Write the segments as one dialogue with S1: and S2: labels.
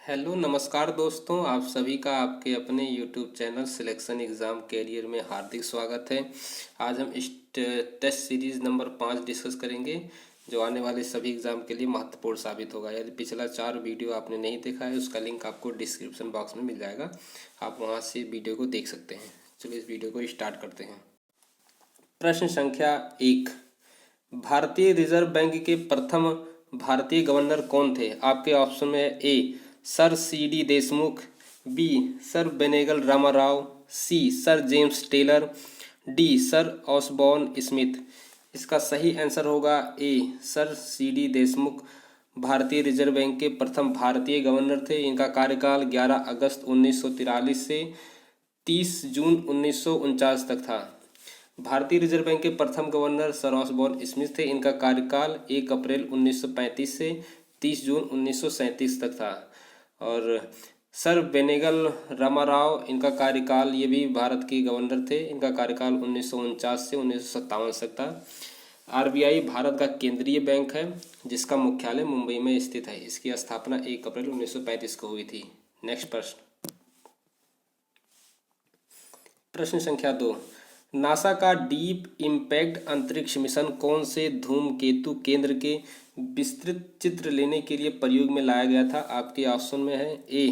S1: Hello नमस्कार दोस्तों, आप सभी का आपके अपने YouTube channel selection exam career में हार्दिक स्वागत है। आज हम इस टेस्ट सीरीज़ नंबर 5 डिस्कस करेंगे जो आने वाले सभी एग्ज़ाम के लिए महत्वपूर्ण साबित होगा। यदि पिछला 4 वीडियो आपने नहीं देखा है उसका लिंक आपको डिस्क्रिप्शन बॉक्स में मिल जाएगा, आप वहां से वीडियो को देख सकते हैं। चलिए इस वीडियो को स्टार्ट करते हैं। प्रश्न संख्या 1, भारतीय रिजर्व बैंक के प्रथम भारतीय गवर्नर कौन थे? आपके ऑप्शन में है A Sir C D. Deshmukh, B Sir Benegal Ramarao, C Sir James Taylor, D Sir Osborne Smith. इसका सही आंसर होगा ए सर सी.डी. देशमुख भारतीय रिजर्व बैंक के प्रथम भारतीय गवर्नर थे। इनका कार्यकाल 11 अगस्त 1943 से 30 जून 1949 तक था। भारतीय रिजर्व बैंक के प्रथम गवर्नर सर ऑसबॉर्न स्मिथ थे। इनका कार्यकाल 1 अप्रैल 1935 से 30 जून 1937 तक था। और सर बेनेगल रामाराव, इनका कार्यकाल, ये भी भारत के गवर्नर थे। इनका कार्यकाल 1949 से 1957 तक था। आरबीआई भारत का केंद्रीय बैंक है जिसका मुख्यालय मुंबई में स्थित है। इसकी स्थापना 1 अप्रैल 1935 को हुई थी। नेक्स्ट प्रश्न, प्रश्न संख्या 2, नासा का डीप इम्पैक्ट अंतरिक्ष मिशन कौन से धूमकेतु केंद्र के विस्तृत चित्र लेने के लिए प्रयोग में लाया गया था? आपके ऑप्शन में है ए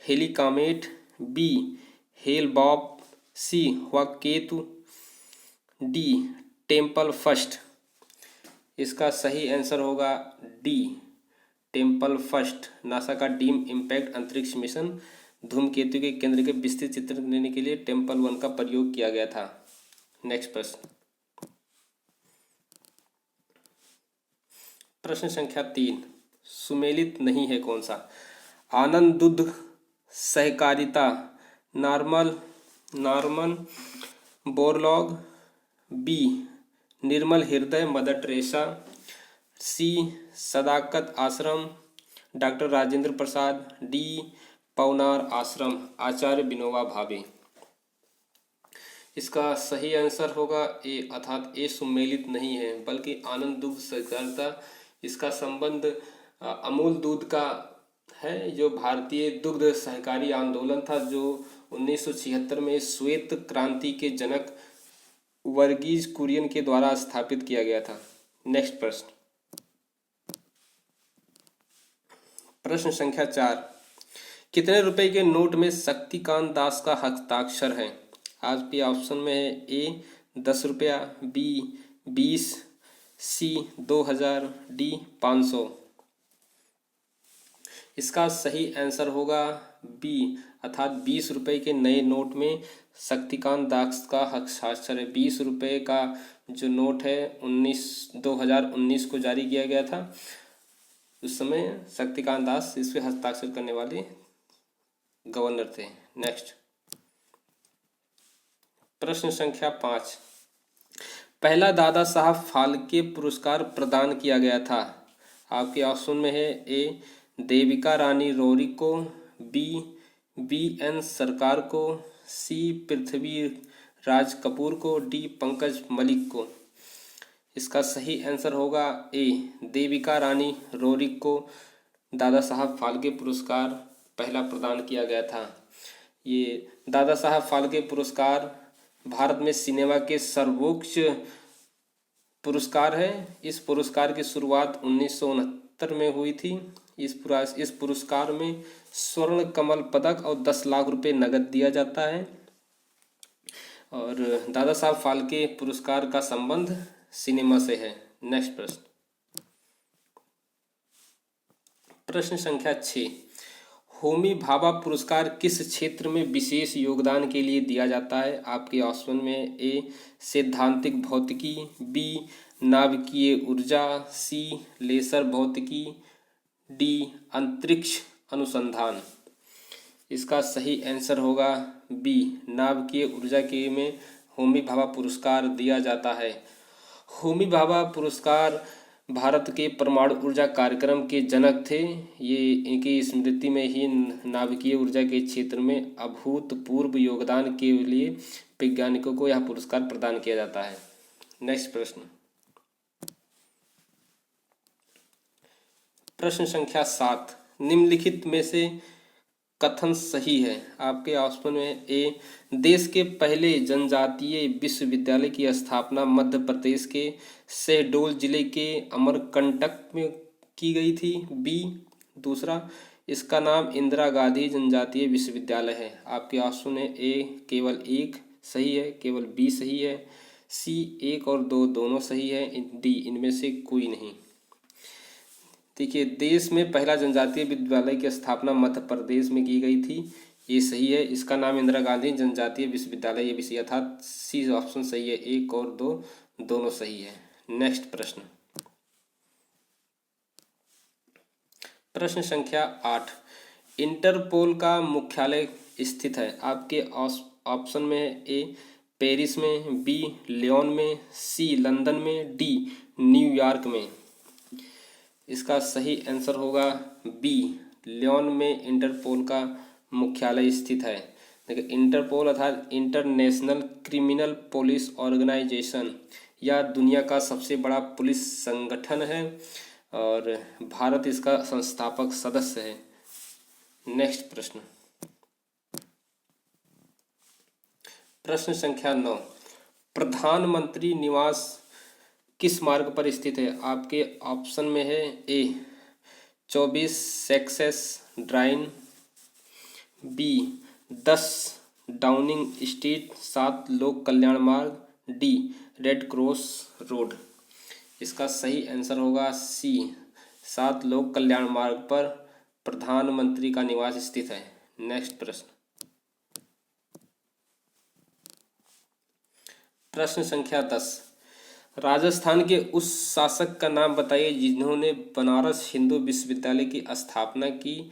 S1: हेलिकामेट, बी हेल-बॉप, सी हुआकेतु, डी टेम्पल फर्स्ट। इसका सही आंसर होगा डी टेम्पल फर्स्ट। नासा का डीप इम्पैक्ट अंतरिक्ष मिशन धूमकेतु के केंद्र के विस्तृत चित्र लेने के लिए टेम्पल 1 का प्रयोग किया गया था। नेक्स्ट प्रश्न, प्रश्न संख्या 3, सुमेलित नहीं है कौन सा? आनंद दुग्ध सहकारिता, नॉर्मन बोरलॉग, बी निर्मल हृदय मदर टेरेसा, सी सदाकत आश्रम डॉक्टर राजेंद्र प्रसाद, डी पवनार आश्रम आचार्य विनोबा भावे। इसका सही आंसर होगा ए, अर्थात ए सुमेलित नहीं है बल्कि आनंद दुग्ध सहकारिता। इसका संबंध अमूल दूध का है, जो भारतीय दुग्ध सहकारी आंदोलन था जो 1976 में श्वेत क्रांति के जनक वर्गीज कुरियन के द्वारा स्थापित किया गया था। नेक्स्ट प्रश्न, प्रश्न संख्या 4, कितने रुपए के नोट में शक्तिकांत दास का हस्ताक्षर है? आपके ऑप्शन में है ए 10 रुपया, बी 20, सी 2000, डी 500। इसका सही आंसर होगा बी, अर्थात 20 रुपए के नए नोट में शक्तिकांत दास का हस्ताक्षर है। 20 रुपए का जो नोट है 2019 को जारी किया गया था। उस समय शक्तिकांत दास इस पे हस्ताक्षर करने वाले गवर्नर थे। नेक्स्ट, प्रश्न संख्या 5, पहला दादा साहब फाल्के पुरस्कार प्रदान किया गया था। आपके ऑप्शन में है ए देविका रानी रॉय को, बी एन सरकार को, सी पृथ्वी राज कपूर को, डी पंकज मलिक को। इसका सही आंसर होगा ए देविका रानी रॉय को दादा साहब फाल्के पुरस्कार पहला प्रदान किया गया था। ये दादा साहब फाल्के पुरस्कार भारत में सिनेमा के सर्वोच्च पुरस्कार है। इस पुरस्कार की शुरुआत 1969 में हुई थी। इस पुरस्कार में स्वर्ण कमल पदक और 10 लाख रुपए नगद दिया जाता है। और दादा साहब फाल्के पुरस्कार का संबंध सिनेमा से है। नेक्स्ट प्रश्न, प्रश्न संख्या 6, होमी भाभा पुरस्कार किस क्षेत्र में विशेष योगदान के लिए दिया जाता है? आपके ऑप्शन में ए सैद्धांतिक भौतिकी, बी नाभिकीय ऊर्जा, सी लेसर भौतिकी, डी अंतरिक्ष अनुसंधान। इसका सही आंसर होगा बी नाभिकीय ऊर्जा के में होमी भाभा पुरस्कार दिया जाता है। होमी भाभा पुरस्कार भारत के परमाणु ऊर्जा कार्यक्रम के जनक थे। ये इनकी स्मृति में ही नाभिकीय ऊर्जा के क्षेत्र में अभूतपूर्व योगदान के लिए वैज्ञानिकों को यह पुरस्कार प्रदान किया जाता है। नेक्स्ट प्रश्न, प्रश्न संख्या 7, निम्नलिखित में से कथन सही है? आपके ऑप्शन में ए, देश के पहले जनजातीय विश्वविद्यालय की स्थापना मध्य प्रदेश के शहडोल जिले के अमरकंटक में की गई थी। बी, दूसरा, इसका नाम इंदिरा गांधी जनजातीय विश्वविद्यालय है। आपके ऑप्शन है ए केवल एक सही है, केवल बी सही है, सी एक और दो दोनों सही है, डी इनमें से कोई नहीं। देखिए, देश में पहला जनजातीय विद्यालय की स्थापना मध्य प्रदेश में की गई थी, ये सही है। इसका नाम इंदिरा गांधी जनजातीय विश्वविद्यालय, ये भी सही था। सी ऑप्शन सही है, एक और दो दोनों सही है। नेक्स्ट प्रश्न, प्रश्न संख्या 8, इंटरपोल का मुख्यालय स्थित है? आपके ऑप्शन में है ए पेरिस में, बी लियोन में, सी लंदन में, डी न्यूयॉर्क में। इसका सही आंसर होगा बी, लियोन में इंटरपोल का मुख्यालय स्थित है। देखिए, इंटरपोल अर्थात इंटरनेशनल क्रिमिनल पुलिस ऑर्गेनाइजेशन, यह दुनिया का सबसे बड़ा पुलिस संगठन है और भारत इसका संस्थापक सदस्य है। नेक्स्ट प्रश्न, प्रश्न संख्या 9, प्रधानमंत्री निवास किस मार्ग पर स्थित है? आपके ऑप्शन में है A 24 success drive, B 10 Downing Street 7 Lok कल्याण मार्ग, डी रेड क्रॉस रोड। इसका सही आंसर होगा सी, 7 लोक कल्याण मार्ग पर प्रधानमंत्री का निवास स्थित है। नेक्स्ट प्रश्न, प्रश्न संख्या 10, राजस्थान के उस शासक का नाम बताइए जिन्होंने बनारस हिंदू विश्वविद्यालय की स्थापना की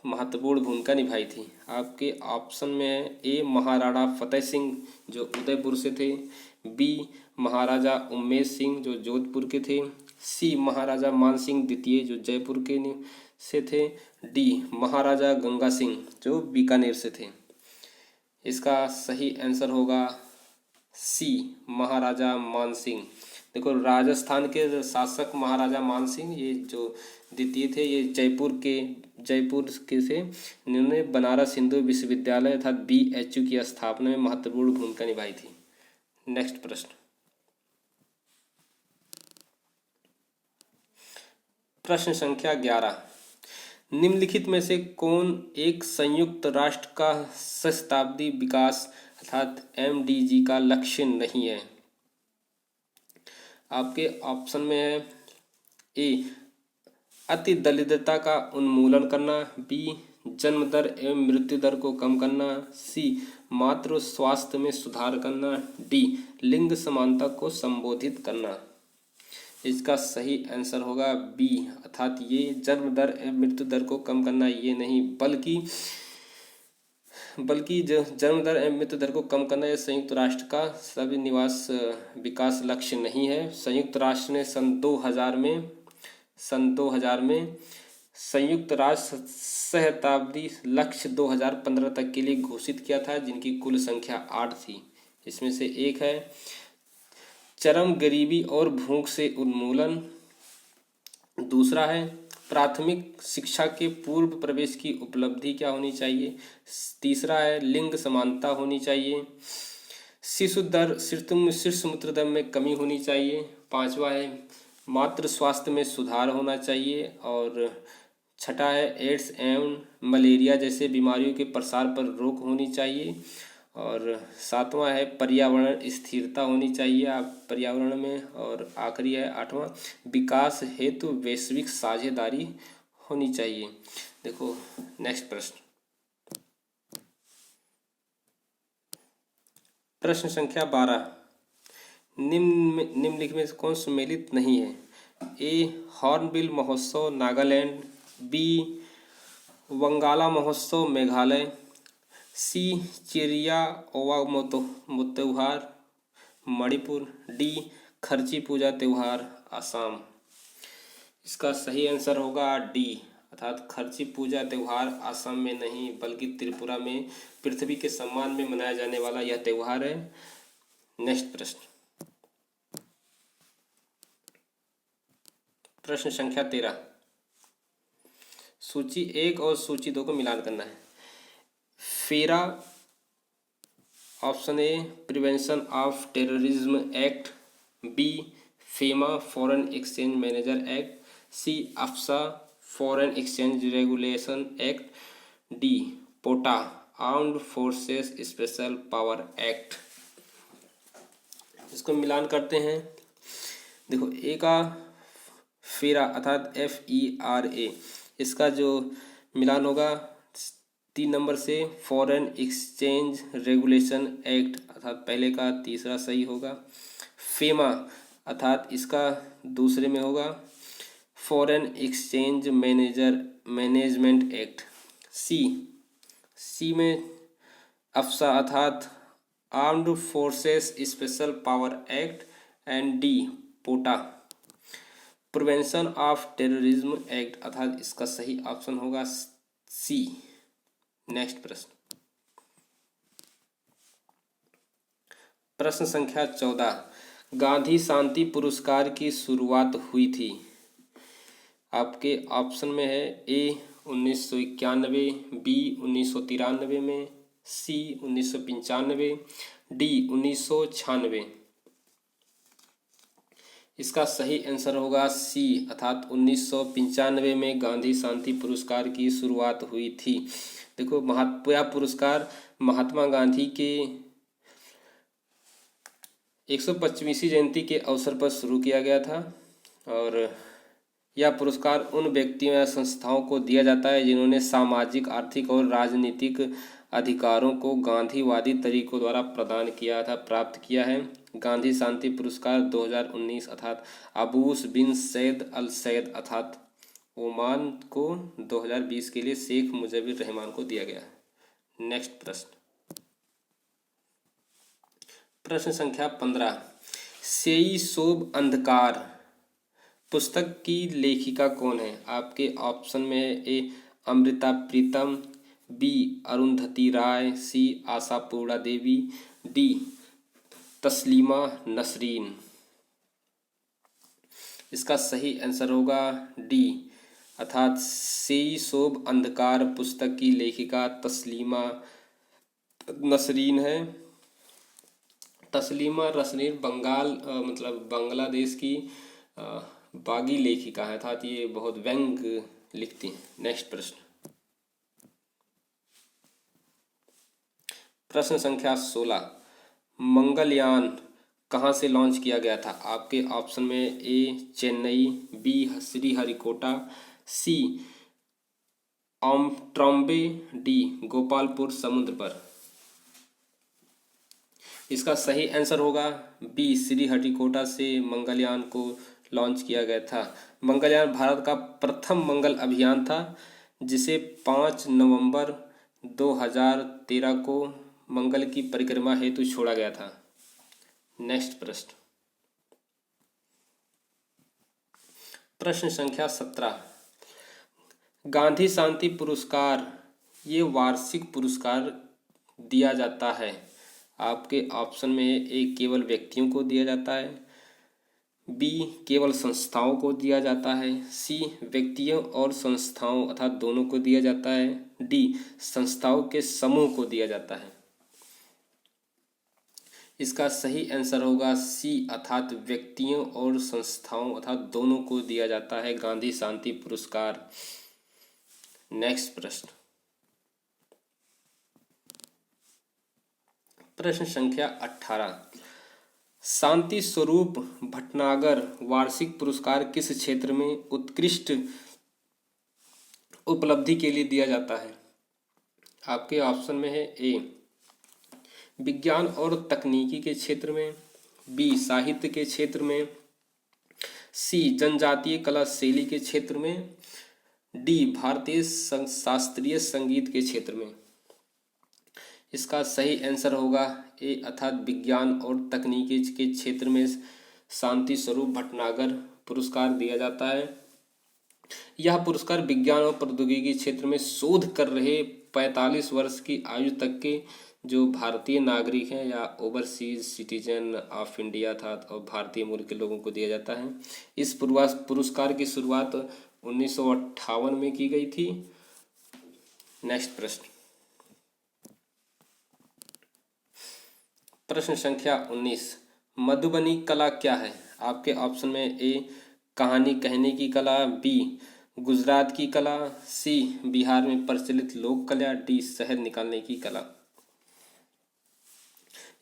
S1: महत्वपूर्ण भूमिका निभाई थी। आपके ऑप्शन में है ए महाराणा फतेह सिंह जो उदयपुर से थे, बी महाराजा उमेश सिंह जो जोधपुर के थे, सी महाराजा मानसिंह द्वितीय जो जयपुर के से थे, डी महाराजा गंगा सिंह जो बीकानेर से थे। इसका सही आंसर होगा सी, महाराजा मानसिंह। देखो, राजस्थान के शासक महाराजा मानसिंह ये जो द्वितीय थे, ये जयपुर के से इन्होंने बनारस हिंदू विश्वविद्यालय अर्थात BHU की स्थापना में महत्वपूर्ण भूमिका निभाई थी। नेक्स्ट प्रश्न, प्रश्न संख्या 11, निम्नलिखित में से कौन एक संयुक्त राष्ट्र का सहस्त्राब्दी विकास अर्थात MDG का लक्ष्य नहीं है? आपके ऑप्शन में है ए अति दरिद्रता का उन्मूलन करना, बी जन्म दर एवं मृत्यु दर को कम करना, सी मातृ स्वास्थ्य में सुधार करना, डी लिंग समानता को संबोधित करना। इसका सही आंसर होगा बी, अर्थात ये जन्म दर एवं मृत्यु दर को कम करना ये नहीं, बल्कि जो जन्म दर एवं मृत्यु दर को कम करना यह संयुक्त राष्ट्र का सभी निवास विकास लक्ष्य नहीं है। संयुक्त राष्ट्र ने सन 2000 में संयुक्त राष्ट्र सहस्त्राब्दी लक्ष्य 2015 तक के लिए घोषित किया था, जिनकी कुल संख्या 8 थी। इसमें से एक है चरम गरीबी और भूख से उन्मूलन, दूसरा है प्राथमिक शिक्षा के पूर्व प्रवेश की उपलब्धि क्या होनी चाहिए, तीसरा है लिंग समानता होनी चाहिए, शीर्ष मूत्र दर में कमी होनी चाहिए, पांचवा है मातृ स्वास्थ्य में सुधार होना चाहिए और छठा है एड्स एवं मलेरिया जैसे बीमारियों के प्रसार पर रोक होनी चाहिए और सातवां है पर्यावरण स्थिरता होनी चाहिए आप पर्यावरण में, और आखिरी है आठवां विकास हेतु वैश्विक साझेदारी होनी चाहिए। देखो नेक्स्ट प्रश्न, प्रश्न संख्या 12, निम्नलिखित में कौन सम्मिलित नहीं है? ए हॉर्नबिल महोत्सव नागालैंड, बी वंगाला महोत्सव मेघालय, सी चिरिया ओवा त्योहार मणिपुर, डी खर्ची पूजा त्योहार असम। इसका सही आंसर होगा डी, अर्थात खर्ची पूजा त्योहार असम में नहीं बल्कि त्रिपुरा में पृथ्वी के सम्मान में मनाया जाने वाला यह त्योहार है। नेक्स्ट प्रश्न, प्रश्न संख्या 13, सूची 1 और सूची 2 को मिलान करना है। FERA, option A prevention of terrorism act, B FEMA foreign exchange manager act, C AFSPA foreign exchange regulation act, D POTA armed forces special power act. इसको मिलान करते हैं। देखो ए का फेरा अर्थात FERA, इसका जो मिलान होगा 3 नंबर से फॉरेन एक्सचेंज रेगुलेशन एक्ट अर्थात पहले का तीसरा सही होगा। फेमा अर्थात इसका दूसरे में होगा foreign exchange management act. C में अफसा अर्थात armed forces special power act and D POTA prevention of terrorism act अर्थात इसका सही ऑप्शन होगा सी। नेक्स्ट प्रश्न, प्रश्न संख्या 14, गांधी शांति पुरस्कार की शुरुआत हुई थी। आपके ऑप्शन में है ए 1991, बी 1993 में, सी 1995, डी 1996। इसका सही आंसर होगा सी अर्थात 1995 में गांधी शांति पुरस्कार की शुरुआत हुई थी। देखो यह पुरस्कार महात्मा गांधी के 125वीं जयंती के अवसर पर शुरू किया गया था और यह पुरस्कार उन व्यक्तियों या संस्थाओं को दिया जाता है जिन्होंने सामाजिक, आर्थिक और राजनीतिक अधिकारों को गांधीवादी तरीकों द्वारा प्रदान किया था प्राप्त किया है। गांधी शांति पुरस्कार 2019 अर्थात अबूस बिन सैद अल सैद अर्थात ओमान को 2020 के लिए शेख मुजीबुर रहमान को दिया गया है। नेक्स्ट प्रश्न, प्रश्न संख्या 15, सेई शोभ अंधकार पुस्तक की लेखिका कौन है? आपके ऑप्शन में है ए अमृता प्रीतम, बी अरुंधति राय, सी आशापूर्णा देवी, डी तस्लीमा नसरीन। इसका सही आंसर होगा डी अर्थात सेई शोभ अंधकार पुस्तक की लेखिका तस्लीमा नसरीन है। तस्लीमा नसरीन बांग्लादेश की बागी लेखिका है अर्थात ये बहुत व्यंग लिखती हैं। नेक्स्ट प्रश्न, प्रश्न संख्या 16, मंगलयान कहाँ से लॉन्च किया गया था? आपके ऑप्शन में ए चेन्नई, बी श्रीहरिकोटा, सी ट्रॉम्बे, डी गोपालपुर समुद्र पर। इसका सही आंसर होगा बी श्रीहरिकोटा से मंगलयान को लॉन्च किया गया था। मंगलयान भारत का प्रथम मंगल अभियान था जिसे 5 नवंबर 2013 को मंगल की परिक्रमा हेतु छोड़ा गया था। नेक्स्ट प्रश्न, प्रश्न संख्या 17, गांधी शांति पुरस्कार ये वार्षिक पुरस्कार दिया जाता है। आपके ऑप्शन में ए केवल व्यक्तियों को दिया जाता है, बी केवल संस्थाओं को दिया जाता है, सी व्यक्तियों और संस्थाओं अर्थात दोनों को दिया जाता है, डी संस्थाओं के समूह को दिया जाता है। इसका सही आंसर होगा सी अर्थात व्यक्तियों और संस्थाओं अर्थात दोनों को दिया जाता है गांधी शांति पुरस्कार। नेक्स्ट प्रश्न, प्रश्न संख्या 18, शांति स्वरूप भटनागर वार्षिक पुरस्कार किस क्षेत्र में उत्कृष्ट उपलब्धि के लिए दिया जाता है? आपके ऑप्शन में है ए विज्ञान और तकनीकी के क्षेत्र में, बी साहित्य के क्षेत्र में, सी जनजातीय कला शैली के क्षेत्र में, डी भारतीय शास्त्रीय संगीत के क्षेत्र में। इसका सही आंसर होगा ए अर्थात विज्ञान और तकनीकी के क्षेत्र में शांति स्वरूप भटनागर पुरस्कार दिया जाता है। यह पुरस्कार विज्ञान और प्रौद्योगिकी क्षेत्र में शोध कर रहे 45 वर्ष की आयु तक के जो भारतीय नागरिक हैं या ओवरसीज सिटीजन ऑफ इंडिया था और भारतीय मूल के लोगों को दिया जाता है। इस पुरस्कार की शुरुआत 1958 में की गई थी। नेक्स्ट प्रश्न, प्रश्न संख्या 19, मधुबनी कला क्या है? आपके ऑप्शन में ए कहानी कहने की कला, बी गुजरात की कला, सी बिहार में प्रचलित लोक कला, डी शहद निकालने की कला।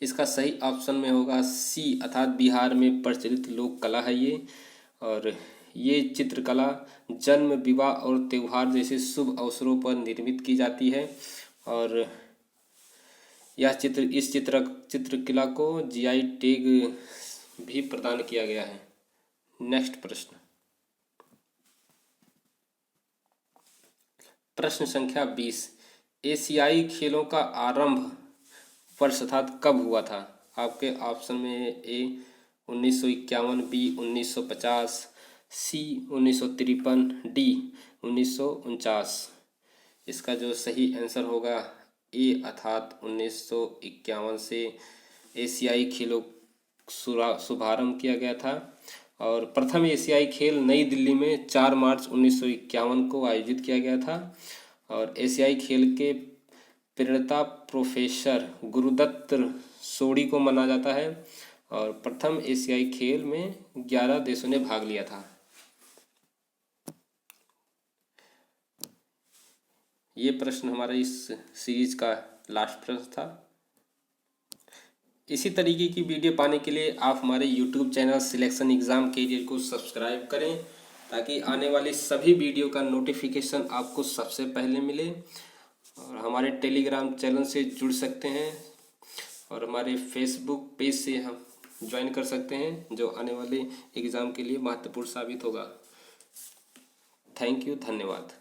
S1: इसका सही ऑप्शन में होगा सी अर्थात बिहार में प्रचलित लोक कला है ये। और ये चित्रकला जन्म, विवाह और त्यौहार जैसे शुभ अवसरों पर निर्मित की जाती है। और इस चित्रकला को जीआई टैग भी प्रदान किया गया है। नेक्स्ट प्रश्न, प्रश्न संख्या 20, एशियाई खेलों का आरंभ वर्ष अर्थात कब हुआ था? आपके ऑप्शन में ए 1951, बी 1950, सी 1953, डी 1949। इसका जो सही आंसर होगा ए अर्थात 1951 से एशियाई खेलों शुभारंभ किया गया था। और प्रथम एशियाई खेल नई दिल्ली में 4 मार्च 1951 को आयोजित किया गया था। और एशियाई खेल के प्रणेता प्रोफेसर गुरुदत्त सोडी को माना जाता है। और प्रथम एशियाई खेल में 11 देशों ने भाग लिया था। ये प्रश्न हमारा इस सीरीज का लास्ट प्रश्न था। इसी तरीके की वीडियो पाने के लिए आप हमारे YouTube channel selection exam career को सब्सक्राइब करें, ताकि आने वाली सभी वीडियो का नोटिफिकेशन आपको सबसे पहले मिले। और हमारे टेलीग्राम चैनल से जुड़ सकते हैं और हमारे फेसबुक पेज से हम ज्वाइन कर सकते हैं, जो आने वाले एग्ज़ाम के लिए महत्वपूर्ण साबित होगा। थैंक यू, धन्यवाद।